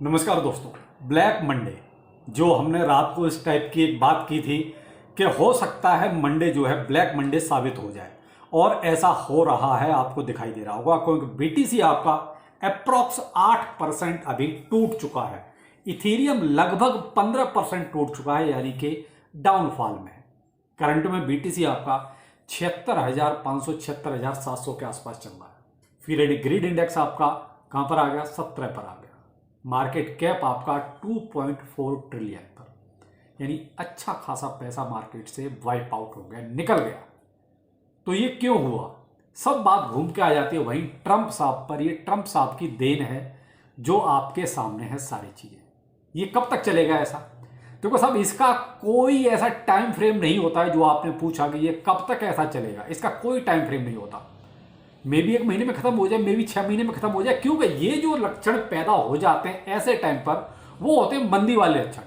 नमस्कार दोस्तों। Black Monday जो हमने रात को इस टाइप की एक बात की थी कि हो सकता है मंडे जो है ब्लैक मंडे साबित हो जाए, और ऐसा हो रहा है, आपको दिखाई दे रहा होगा क्योंकि बीटीसी आपका अप्रॉक्स 8% अभी टूट चुका है। इथेरियम लगभग 15% टूट चुका है, यानी कि डाउनफॉल में है। करंट में बीटीसी आपका 76,500 76,700 के आसपास चल रहा है। फिर ग्रिड इंडेक्स आपका कहां पर आ गया? 17 पर आ गया। मार्केट कैप आपका 2.4 ट्रिलियन पर, यानी अच्छा खासा पैसा मार्केट से वाइप आउट हो गया, निकल गया। तो ये क्यों हुआ? सब बात घूम के आ जाती है वहीं ट्रंप साहब पर। ये ट्रंप साहब की देन है जो आपके सामने है सारी चीजें। ये कब तक चलेगा ऐसा? देखो साहब, इसका कोई ऐसा टाइम फ्रेम नहीं होता है जो आपने पूछा कि ये कब तक ऐसा चलेगा। इसका कोई टाइम फ्रेम नहीं होता। मे भी 1 महीने में खत्म हो जाए, मे भी 6 महीने में खत्म हो जाए, क्योंकि ये जो लक्षण पैदा हो जाते हैं ऐसे टाइम पर, वो होते हैं मंदी वाले लक्षण।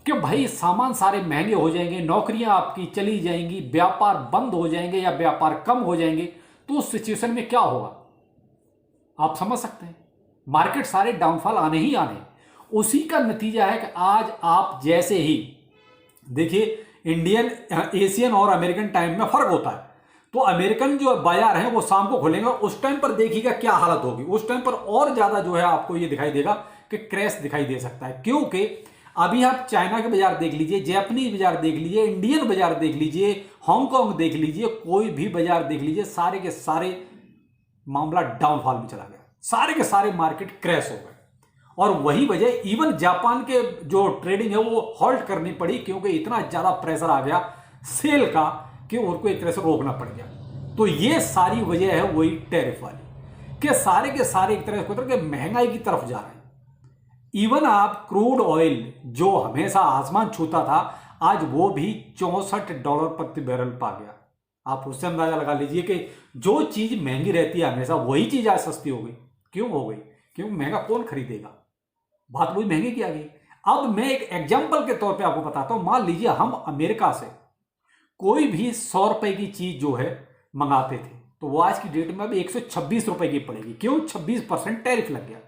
कि भाई सामान सारे महंगे हो जाएंगे, नौकरियां आपकी चली जाएंगी, व्यापार बंद हो जाएंगे या व्यापार कम हो जाएंगे। तो उस सिचुएशन में क्या होगा आप समझ सकते हैं। मार्केट सारे डाउनफॉल आने ही आने। उसी का नतीजा है कि आज आप जैसे ही देखिए, इंडियन, एशियन और अमेरिकन टाइम में फर्क होता है। तो अमेरिकन जो बाजार हैं वो शाम को खुलेंगे, उस टाइम पर देखिएगा क्या हालत होगी। उस टाइम पर और ज्यादा जो है आपको ये दिखाई देगा कि क्रैश दिखाई दे सकता है। क्योंकि अभी आप चाइना के बाजार देख लीजिए, जापानीज बाजार देख लीजिए, इंडियन बाजार देख लीजिए, हांगकांग देख लीजिए, कोई भी बाजार देख लीजिए, सारे के सारे मामला डाउनफॉल में चला गया। सारे के सारे मार्केट क्रैश हो गए। और वही वजह, इवन जापान के जो ट्रेडिंग है वो हॉल्ट करनी पड़ी, क्योंकि इतना ज्यादा प्रेशर आ गया सेल का कि उनको एक तरह से रोकना पड़ गया। तो ये सारी वजह है वही टैरिफ वाली, कि सारे के सारे एक तरह से महंगाई की तरफ जा रहे हैं। इवन आप क्रूड ऑयल जो हमेशा आसमान छूता था, आज वो भी $64 प्रति बैरल पा गया। आप उससे अंदाजा लगा लीजिए कि जो चीज महंगी रहती है हमेशा, वही चीज आज सस्ती हो गई। क्यों हो गई? क्योंकि महंगा कौन खरीदेगा, बात वही महंगी की आ गई। अब मैं एक एग्जाम्पल के तौर पे आपको बताता हूं। मान लीजिए हम अमेरिका से कोई भी 100 रुपए की चीज जो है मंगाते थे, तो वो आज की डेट में अब 126 रुपए की पड़ेगी। क्यों? 26% टैरिफ लग गया।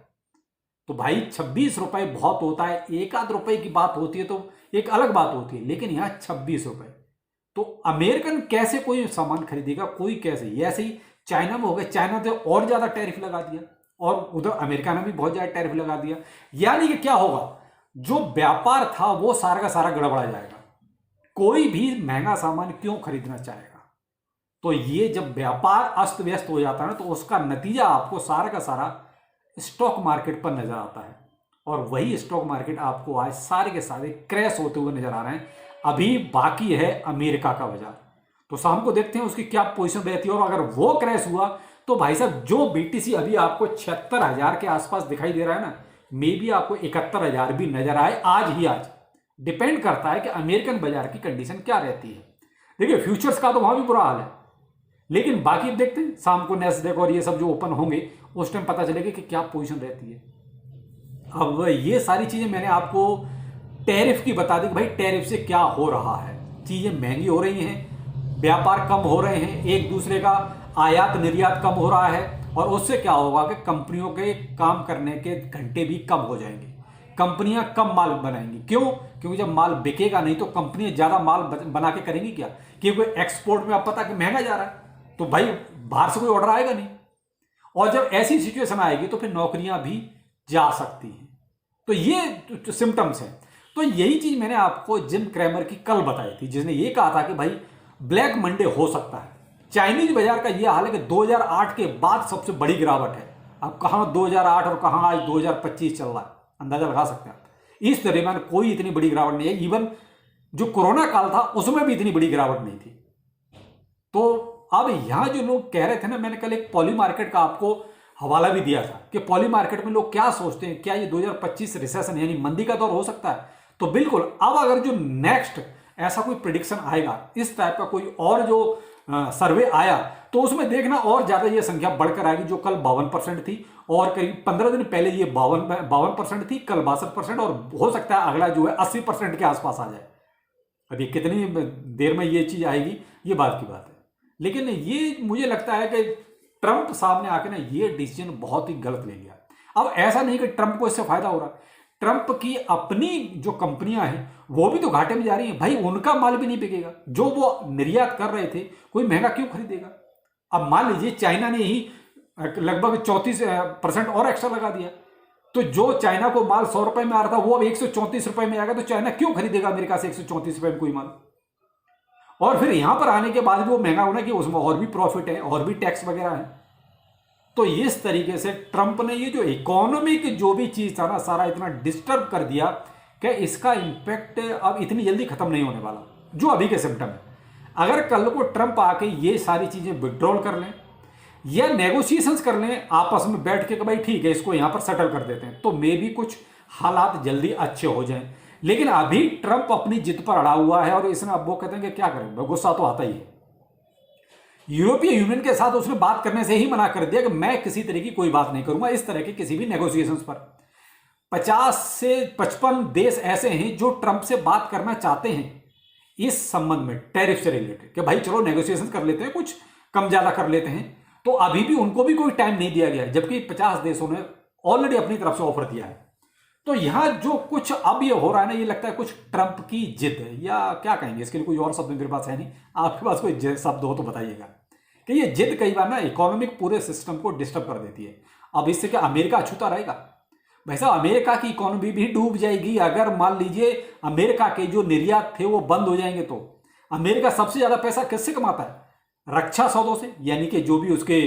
तो भाई 26 रुपए बहुत होता है, एक आध रुपए की बात होती है तो एक अलग बात होती है, लेकिन यहां 26 रुपए। तो अमेरिकन कैसे कोई सामान खरीदेगा? कोई कैसे? ऐसे ही चाइना में हो गया। चाइना ने और ज्यादा टैरिफ लगा दिया, और उधर अमेरिका ने भी बहुत ज्यादा टैरिफ लगा दिया। यानी कि क्या होगा, जो व्यापार था वो सारा का सारा गड़बड़ा जाएगा। कोई भी महंगा सामान क्यों खरीदना चाहेगा? तो ये जब व्यापार अस्त व्यस्त हो जाता है ना, तो उसका नतीजा आपको सारा का सारा स्टॉक मार्केट पर नजर आता है। और वही स्टॉक मार्केट आपको आज सारे के सारे क्रैश होते हुए नजर आ रहे हैं। अभी बाकी है अमेरिका का बाजार, तो शाम को देखते हैं उसकी क्या पोजीशन रहती है। और अगर वो क्रैश हुआ तो भाई साहब, जो बीटीसी अभी आपको 76,000 के आसपास दिखाई दे रहा है ना, मे बी आपको 71,000 भी नजर आए आज ही आज। डिपेंड करता है कि अमेरिकन बाजार की कंडीशन क्या रहती है। देखिए, फ्यूचर्स का तो वहां भी बुरा हाल है, लेकिन बाकी देखते हैं शाम को नैस्डैक और ये सब जो ओपन होंगे उस टाइम पता चलेगा कि क्या पोजीशन रहती है। अब ये सारी चीजें मैंने आपको टैरिफ की बता दी कि भाई टैरिफ से क्या हो रहा है। चीजें महंगी हो रही हैं, व्यापार कम हो रहे हैं, एक दूसरे का आयात निर्यात कम हो रहा है, और उससे क्या होगा कि कंपनियों के काम करने के घंटे भी कम हो जाएंगे। कंपनियां कम माल बनाएंगी। क्यों? क्योंकि जब माल बिकेगा नहीं तो कंपनियां ज्यादा माल बना के करेंगी क्या? क्योंकि एक्सपोर्ट में अब पता कि महंगा जा रहा है, तो भाई बाहर से कोई ऑर्डर आएगा नहीं। और जब ऐसी सिचुएशन आएगी तो फिर नौकरियां भी जा सकती हैं। तो ये सिम्टम्स हैं। तो यही चीज मैंने आपको जिम क्रैमर की कल बताई थी, जिसने ये कहा था कि भाई ब्लैक मंडे हो सकता है। चाइनीज बाजार का यह हाल है कि 2008 के बाद सबसे बड़ी गिरावट है। अब कहां 2008 और कहां आज 2025 चल रहा है, अंदाजा लगा सकते हैं आप। इस दरमियान कोई इतनी बड़ी गिरावट नहीं है। इवन जो कोरोना काल था उसमें भी इतनी बड़ी गिरावट नहीं थी। तो अब यहां जो लोग कह रहे थे ना, मैंने कल एक पॉली मार्केट का आपको हवाला भी दिया था कि पॉली मार्केट में लोग क्या सोचते हैं, क्या ये 2025 रिसेशन यानी मंदी का दौर हो सकता है? तो बिल्कुल। अब अगर जो नेक्स्ट ऐसा कोई प्रिडिक्शन आएगा, इस टाइप का कोई और जो सर्वे आया, तो उसमें देखना और ज्यादा ये संख्या बढ़कर आएगी। जो कल 52% थी और करीब 15 दिन पहले ये 52% थी, कल 62%, और हो सकता है अगला जो है 80% के आसपास आ जाए। अभी कितनी देर में ये चीज आएगी ये बात की बात है। लेकिन ये मुझे लगता है कि ट्रंप साहब ने आके ना ये डिसीजन बहुत ही गलत ले लिया। अब ऐसा नहीं कि ट्रंप को इससे फायदा हो रहा, ट्रंप की अपनी जो कंपनियां हैं वो भी तो घाटे में जा रही हैं भाई, उनका माल भी नहीं बिकेगा। जो वो निर्यात कर रहे थे कोई महंगा क्यों खरीदेगा। अब मान लीजिए चाइना ने ही लगभग 34% और एक्स्ट्रा लगा दिया, तो जो चाइना को माल 100 रुपए में आ रहा था वो अब 134 रुपए में आएगा, तो चाइना क्यों खरीदेगा अमेरिका से 134 रुपए में कोई माल। और फिर यहां पर आने के बाद भी वो महंगा होना कि उसमें और भी प्रॉफिट है और भी टैक्स वगैरह है। तो इस तरीके से ट्रंप ने ये जो इकोनॉमी की जो भी चीज था ना सारा इतना डिस्टर्ब कर दिया कि इसका इंपैक्ट अब इतनी जल्दी खत्म नहीं होने वाला, जो अभी के सिम्टम है। अगर कल को ट्रंप आके ये सारी चीजें विड्रॉल कर लें या नेगोशिएशंस कर लें आपस में बैठ के कि भाई ठीक है इसको यहां पर सेटल कर देते हैं, तो मे भी कुछ हालात जल्दी अच्छे हो जाएं। लेकिन अभी ट्रंप अपनी जिद पर अड़ा हुआ है और इसने अब वो कहते हैं कि क्या करें, गुस्सा तो आता ही है। यूरोपीय यूनियन के साथ उसने बात करने से ही मना कर दिया कि मैं किसी तरह की कोई बात नहीं करूंगा इस तरह के किसी भी नेगोशिएशंस पर। 50 से 55 देश ऐसे हैं जो ट्रंप से बात करना चाहते हैं इस संबंध में, टैरिफ से रिलेटेड, कि भाई चलो नेगोशिएशन कर लेते हैं, कुछ कम ज्यादा कर लेते हैं। तो अभी भी उनको भी कोई टाइम नहीं दिया गया है, जबकि 50 देशों ने ऑलरेडी अपनी तरफ से ऑफर दिया है। तो यहां जो कुछ अब ये हो रहा है ना, ये लगता है कुछ ट्रंप की जिद है, या क्या कहेंगे इसके लिए, कोई और शब्द मेरे पास है नहीं, आपके पास कोई शब्द हो तो बताइएगा। कि ये जिद कई बार ना इकोनॉमिक पूरे सिस्टम को डिस्टर्ब कर देती है। अब इससे क्या अमेरिका अछूता रहेगा? भाई साहब अमेरिका की इकोनॉमी भी डूब जाएगी अगर मान लीजिए अमेरिका के जो निर्यात थे वो बंद हो जाएंगे। तो अमेरिका सबसे ज्यादा पैसा किससे कमाता है? रक्षा सौदों से, यानी कि जो भी उसके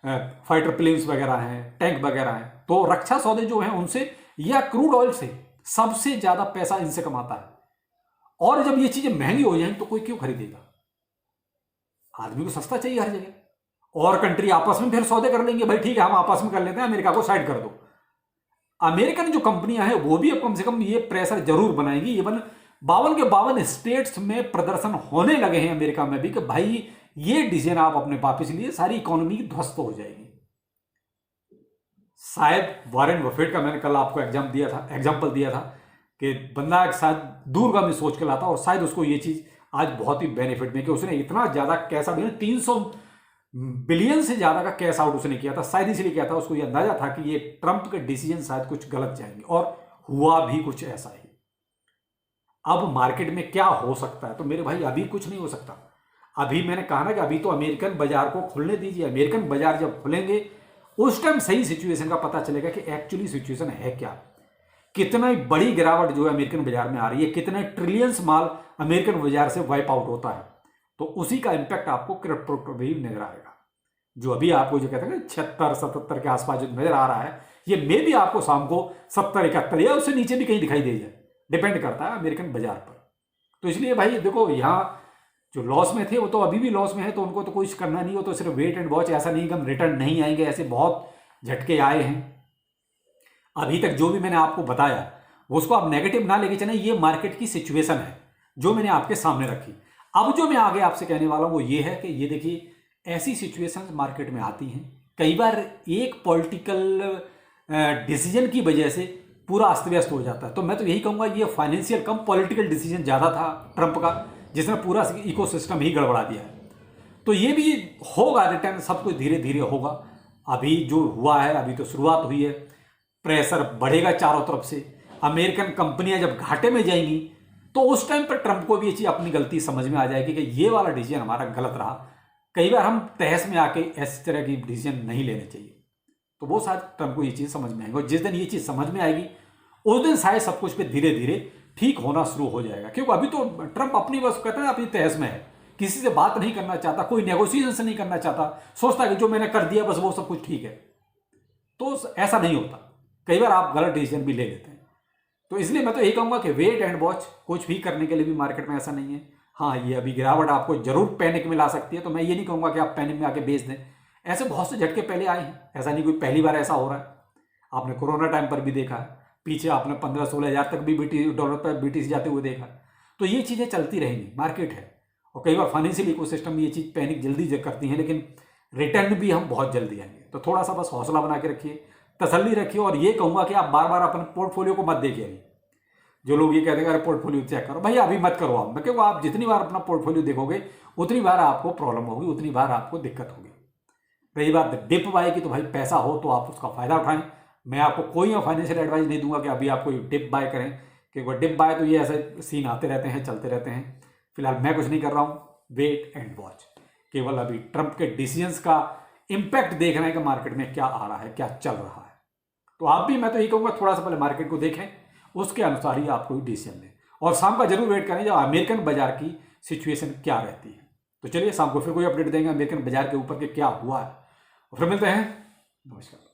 फाइटर प्लेन्स वगैरह हैं, टैंक वगैरह हैं, तो रक्षा सौदे जो हैं उनसे, या क्रूड ऑयल से सबसे ज्यादा पैसा इनसे कमाता है। और जब ये चीजें महंगी हो जाएंगी तो कोई क्यों खरीदेगा? आदमी को सस्ता चाहिए हर जगह। और कंट्री आपस में फिर सौदे कर लेंगे, भाई ठीक है हम आपस में कर लेते हैं, अमेरिका को साइड कर दो। अमेरिकन जो कंपनियां हैं वो भी अब कम से कम ये प्रेशर जरूर बनाएंगी। इवन 52 के 52 स्टेट्स में प्रदर्शन होने लगे हैं अमेरिका में भी कि भाई ये डिसीजन आप अपने वापस लिए, सारी इकोनॉमी ध्वस्त हो जाएगी। शायद वॉरेन बफेट का मैंने कल आपको एग्जाम्पल दिया था कि बंदा शायद दूरगामी सोच के लाता और शायद उसको ये चीज आज बहुत ही बेनिफिट में कि उसने इतना ज्यादा कैश आउट, 300 बिलियन से ज्यादा का कैश आउट उसने किया था। शायद इसलिए किया था, उसको ये अंदाजा था कि ये ट्रंप के डिसीजन शायद कुछ गलत जाएंगे, और हुआ भी कुछ ऐसा ही। अब मार्केट में क्या हो सकता है? तो मेरे भाई अभी कुछ नहीं हो सकता। अभी मैंने कहा ना कि अभी तो अमेरिकन बाजार को खुलने दीजिए। अमेरिकन बाजार जब खुलेंगे उस टाइम सही सिचुएशन का पता चलेगा कि एक्चुअली सिचुएशन है क्या। कितना बड़ी गिरावट जो है अमेरिकन बाजार में आ रही है, कितने ट्रिलियंस माल अमेरिकन बाजार से वाइप आउट होता है, तो उसी का इंपैक्ट आपको क्रिप्टो पर भी नजर आएगा। जो अभी आपको जो कहते हैं 76-77 के आसपास जो नजर आ रहा है, ये मे भी आपको शाम को 70-71 या उससे नीचे भी कहीं दिखाई दे जाए, डिपेंड करता है अमेरिकन बाजार पर। तो इसलिए भाई देखो, यहाँ जो लॉस में थे वो तो अभी भी लॉस में है, तो उनको तो कुछ करना नहीं हो, तो सिर्फ वेट एंड वॉच। ऐसा नहीं कि हम रिटर्न नहीं आएंगे, ऐसे बहुत झटके आए हैं अभी तक। जो भी मैंने आपको बताया उसको आप नेगेटिव ना लेके चलें, ये मार्केट की सिचुएशन है जो मैंने आपके सामने रखी। अब जो मैं आगे आपसे कहने वाला हूं वो ये है कि ये देखिए, ऐसी सिचुएशन मार्केट में आती हैं कई बार, एक पॉलिटिकल डिसीजन की वजह से पूरा अस्त व्यस्त हो जाता है। तो मैं तो यही कहूंगा ये फाइनेंशियल कम पॉलिटिकल डिसीजन ज्यादा था ट्रंप का, जिसने पूरा इकोसिस्टम ही गड़बड़ा दिया है। तो ये भी होगा, रिटर्न सब कुछ धीरे धीरे होगा। अभी जो हुआ है अभी तो शुरुआत हुई है, प्रेशर बढ़ेगा चारों तरफ से। अमेरिकन कंपनियां जब घाटे में जाएंगी तो उस टाइम पर ट्रंप को भी ये चीज अपनी गलती समझ में आ जाएगी कि ये वाला डिसीजन हमारा गलत रहा। कई बार हम तहस में आके इस तरह की डिसीजन नहीं लेने चाहिए। तो वो शायद ट्रंप को ये चीज समझ में आएगी, और जिस दिन ये चीज समझ में आएगी उस दिन शायद सब कुछ पे धीरे धीरे ठीक होना शुरू हो जाएगा। क्योंकि अभी तो ट्रंप अपनी बस कहते हैं अपनी तहस में है, किसी से बात नहीं करना चाहता, कोई नेगोशिएशन से नहीं करना चाहता, सोचता है कि जो मैंने कर दिया बस वो सब कुछ ठीक है। तो ऐसा नहीं होता, कई बार आप गलत डिसीजन भी ले लेते हैं। तो इसलिए मैं तो यही कहूंगा कि वेट एंड वॉच, कुछ भी करने के लिए भी मार्केट में ऐसा नहीं है। हाँ, ये अभी गिरावट आपको जरूर पैनिक में ला सकती है, तो मैं ये नहीं कहूंगा कि आप पैनिक में आके बेच दें। ऐसे बहुत से झटके पहले आए हैं, ऐसा नहीं कोई पहली बार ऐसा हो रहा है। आपने कोरोना टाइम पर भी देखा है, पीछे आपने 15-16 हज़ार तक भी डॉलर पर बीटीसी जाते हुए देखा। तो ये चीज़ें चलती रहेंगी, मार्केट है। और कई बार फाइनेंशियल इकोसिस्टम ये चीज़ पैनिक जल्दी करती है, लेकिन रिटर्न भी हम बहुत जल्दी आएंगे। तो थोड़ा सा बस हौसला बना के रखिए, तसल्ली रखिए, और ये कहूंगा कि आप बार बार अपने पोर्टफोलियो को मत देखिए। जो लोग ये कहते हैं अरे पोर्टफोलियो चेक करो, भाई अभी मत करो आप। मैं कहूँगा आप जितनी बार अपना पोर्टफोलियो देखोगे उतनी बार आपको प्रॉब्लम होगी, उतनी बार आपको दिक्कत होगी। रही बात डिप बाय की, तो भाई पैसा हो तो आप उसका फायदा उठाएं, मैं आपको कोई फाइनेंशियल एडवाइस नहीं दूंगा कि अभी आप कोई डिप बाय करें, क्योंकि डिप बाय तो ये ऐसे सीन आते रहते हैं, चलते रहते हैं। फिलहाल मैं कुछ नहीं कर रहा हूँ, वेट एंड वॉच। केवल अभी ट्रंप के डिसीजंस का इम्पैक्ट देख रहे हैं कि मार्केट में क्या आ रहा है, क्या चल रहा है। तो आप भी, मैं तो यही कहूँगा, थोड़ा सा पहले मार्केट को देखें, उसके अनुसार ही आप कोई डिसीजन लें। और शाम का जरूर वेट करें जब अमेरिकन बाजार की सिचुएशन क्या रहती है। तो चलिए शाम को फिर कोई अपडेट देंगे अमेरिकन बाजार के ऊपर के क्या हुआ है, और फिर मिलते हैं। नमस्कार।